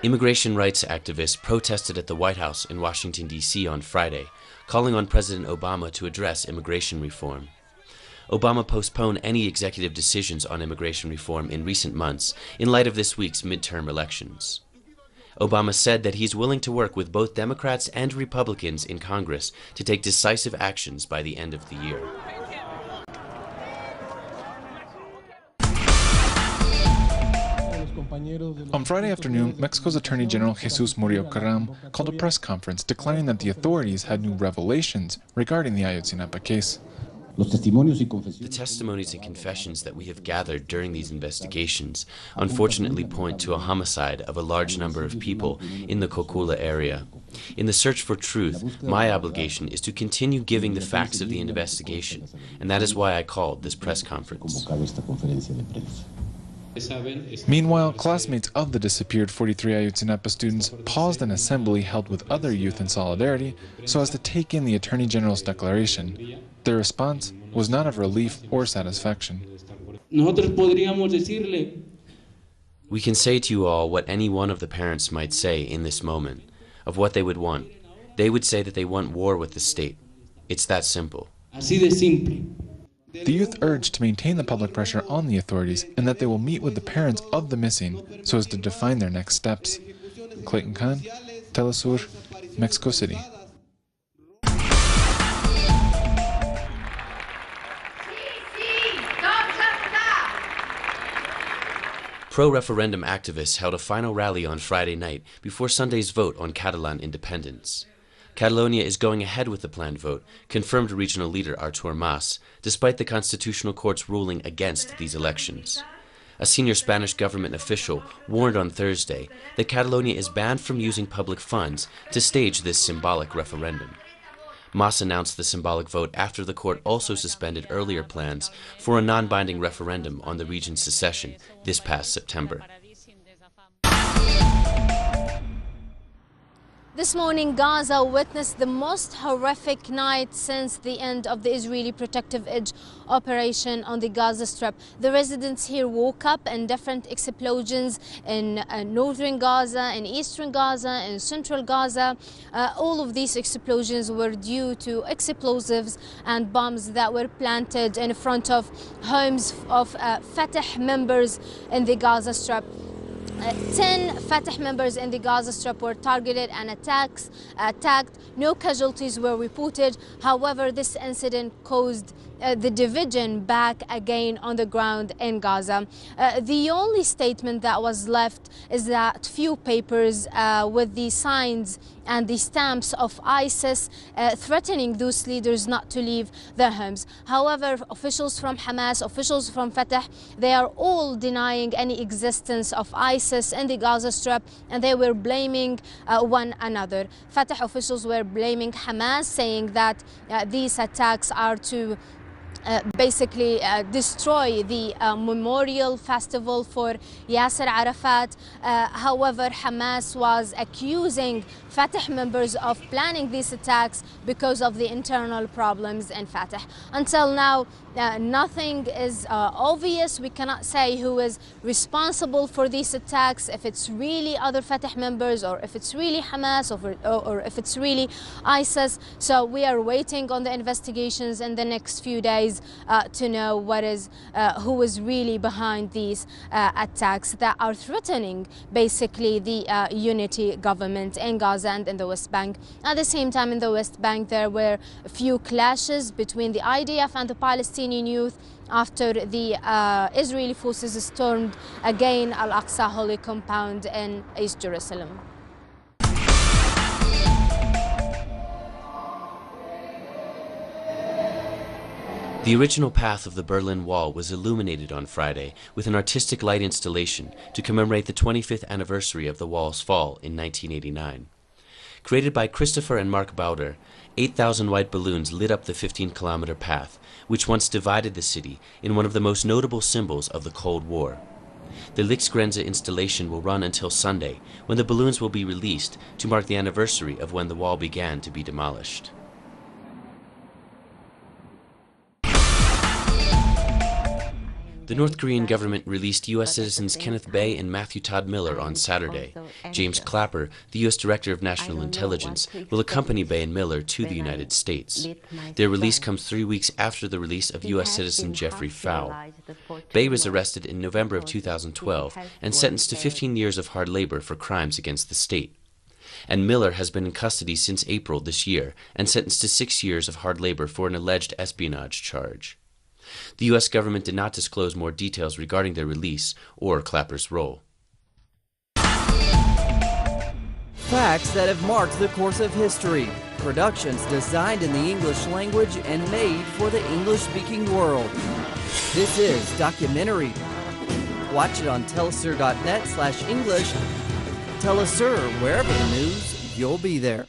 Immigration rights activists protested at the White House in Washington, D.C. on Friday, calling on President Obama to address immigration reform. Obama postponed any executive decisions on immigration reform in recent months in light of this week's midterm elections. Obama said that he's willing to work with both Democrats and Republicans in Congress to take decisive actions by the end of the year. On Friday afternoon, Mexico's Attorney General Jesus Murillo Caram called a press conference declaring that the authorities had new revelations regarding the Ayotzinapa case. The testimonies and confessions that we have gathered during these investigations unfortunately point to a homicide of a large number of people in the Cocula area. In the search for truth, my obligation is to continue giving the facts of the investigation, and that is why I called this press conference. Meanwhile, classmates of the disappeared 43 Ayotzinapa students paused an assembly held with other youth in solidarity so as to take in the Attorney General's declaration. Their response was not of relief or satisfaction. We can say to you all what any one of the parents might say in this moment, of what they would want. They would say that they want war with the state. It's that simple. The youth urged to maintain the public pressure on the authorities and that they will meet with the parents of the missing so as to define their next steps. Clayton Khan, Telesur, Mexico City. Pro-referendum activists held a final rally on Friday night before Sunday's vote on Catalan independence. Catalonia is going ahead with the planned vote, confirmed regional leader Artur Mas, despite the Constitutional Court's ruling against these elections. A senior Spanish government official warned on Thursday that Catalonia is banned from using public funds to stage this symbolic referendum. Mas announced the symbolic vote after the court also suspended earlier plans for a non-binding referendum on the region's secession this past September. This morning, Gaza witnessed the most horrific night since the end of the Israeli Protective Edge operation on the Gaza Strip. The residents here woke up in different explosions in northern Gaza, in eastern Gaza, in central Gaza. All of these explosions were due to explosives and bombs that were planted in front of homes of Fatah members in the Gaza Strip. 10 Fatah members in the Gaza Strip were targeted and attacked. No casualties were reported. However, this incident caused the division back again on the ground in Gaza. The only statement that was left is that few papers with the signs and the stamps of ISIS threatening those leaders not to leave their homes. However, officials from Hamas, officials from Fatah, they are all denying any existence of ISIS in the Gaza Strip, and they were blaming one another. Fatah officials were blaming Hamas, saying that these attacks are to basically destroy the memorial festival for Yasser Arafat. However, Hamas was accusing Fatah members of planning these attacks because of the internal problems in Fatah. Until now, nothing is obvious. We cannot say who is responsible for these attacks, if it's really other Fatah members or if it's really Hamas or if it's really ISIS. So we are waiting on the investigations in the next few days to know who is really behind these attacks that are threatening basically the unity government in Gaza and in the West Bank. At the same time, in the West Bank, there were a few clashes between the IDF and the Palestinian youth after the Israeli forces stormed again Al-Aqsa Holy Compound in East Jerusalem. The original path of the Berlin Wall was illuminated on Friday with an artistic light installation to commemorate the 25th anniversary of the wall's fall in 1989. Created by Christopher and Mark Bauder, 8,000 white balloons lit up the 15-kilometer path, which once divided the city in one of the most notable symbols of the Cold War. The Lichtgrenze installation will run until Sunday, when the balloons will be released to mark the anniversary of when the wall began to be demolished. The North Korean government released U.S. citizens Kenneth Bae and Matthew Todd Miller on Saturday. James Clapper, the U.S. Director of National Intelligence, will accompany Bae and Miller to the United States. Their release comes 3 weeks after the release of U.S. citizen Jeffrey Fowl. Bae was arrested in November of 2012 and sentenced to 15 years of hard labor for crimes against the state. And Miller has been in custody since April this year and sentenced to 6 years of hard labor for an alleged espionage charge. The U.S. government did not disclose more details regarding their release or Clapper's role. Facts that have marked the course of history. Productions designed in the English language and made for the English-speaking world. This is Documentary. Watch it on telesur.net/English. Telesur, wherever the news, you'll be there.